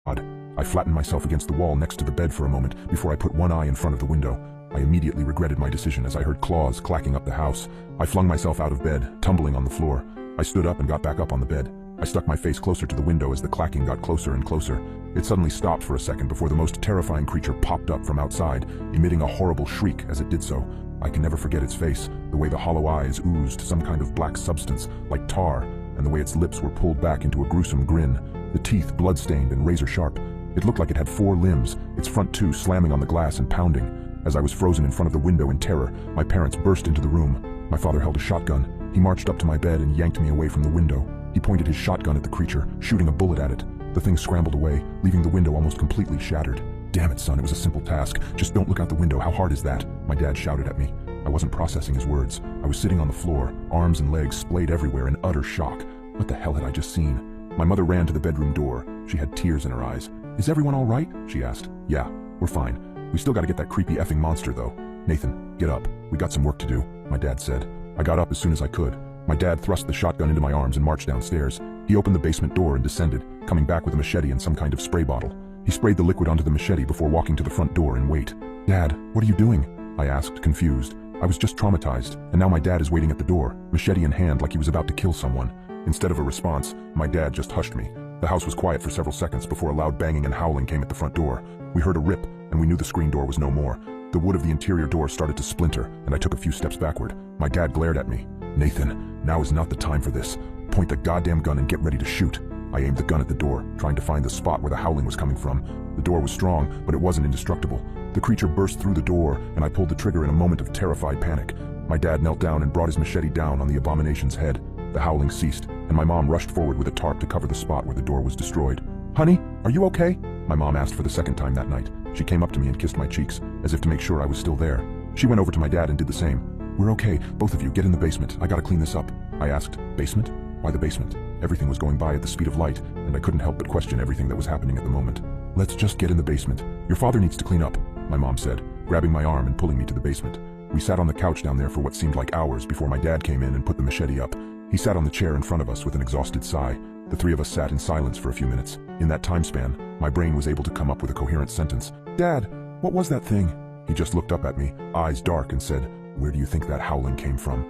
God. I flattened myself against the wall next to the bed for a moment before I put one eye in front of the window. I immediately regretted my decision as I heard claws clacking up the house. I flung myself out of bed, tumbling on the floor. I stood up and got back up on the bed. I stuck my face closer to the window as the clacking got closer and closer. It suddenly stopped for a second before the most terrifying creature popped up from outside, emitting a horrible shriek as it did so. I can never forget its face, the way the hollow eyes oozed some kind of black substance, like tar, and the way its lips were pulled back into a gruesome grin, the teeth blood-stained and razor-sharp. It looked like it had 4 limbs, its front 2 slamming on the glass and pounding. As I was frozen in front of the window in terror, my parents burst into the room. My father held a shotgun. He marched up to my bed and yanked me away from the window. He pointed his shotgun at the creature, shooting a bullet at it. The thing scrambled away, leaving the window almost completely shattered. "Damn it, son, it was a simple task. Just don't look out the window. How hard is that?" My dad shouted at me. I wasn't processing his words. I was sitting on the floor, arms and legs splayed everywhere in utter shock. What the hell had I just seen? My mother ran to the bedroom door. She had tears in her eyes. "Is everyone all right?" she asked. "Yeah, we're fine. We still gotta get that creepy effing monster, though." "Nathan, get up. We got some work to do," my dad said. I got up as soon as I could. My dad thrust the shotgun into my arms and marched downstairs. He opened the basement door and descended, coming back with a machete and some kind of spray bottle. He sprayed the liquid onto the machete before walking to the front door and wait. "Dad, what are you doing?" I asked, confused. I was just traumatized, and now my dad is waiting at the door, machete in hand like he was about to kill someone. Instead of a response, my dad just hushed me. The house was quiet for several seconds before a loud banging and howling came at the front door. We heard a rip, and we knew the screen door was no more. The wood of the interior door started to splinter, and I took a few steps backward. My dad glared at me. "Nathan, now is not the time for this. Point the goddamn gun and get ready to shoot." I aimed the gun at the door, trying to find the spot where the howling was coming from. The door was strong, but it wasn't indestructible. The creature burst through the door, and I pulled the trigger in a moment of terrified panic. My dad knelt down and brought his machete down on the abomination's head. The howling ceased, and my mom rushed forward with a tarp to cover the spot where the door was destroyed. "Honey, are you okay?" my mom asked for the second time that night. She came up to me and kissed my cheeks, as if to make sure I was still there. She went over to my dad and did the same. "We're okay, both of you, get in the basement. I gotta clean this up." I asked. "Basement? Why the basement?" Everything was going by at the speed of light, and I couldn't help but question everything that was happening at the moment. "Let's just get in the basement. Your father needs to clean up," my mom said, grabbing my arm and pulling me to the basement. We sat on the couch down there for what seemed like hours before my dad came in and put the machete up. He sat on the chair in front of us with an exhausted sigh. The 3 of us sat in silence for a few minutes. In that time span, my brain was able to come up with a coherent sentence. "Dad, what was that thing?" He just looked up at me, eyes dark, and said, "Where do you think that howling came from?"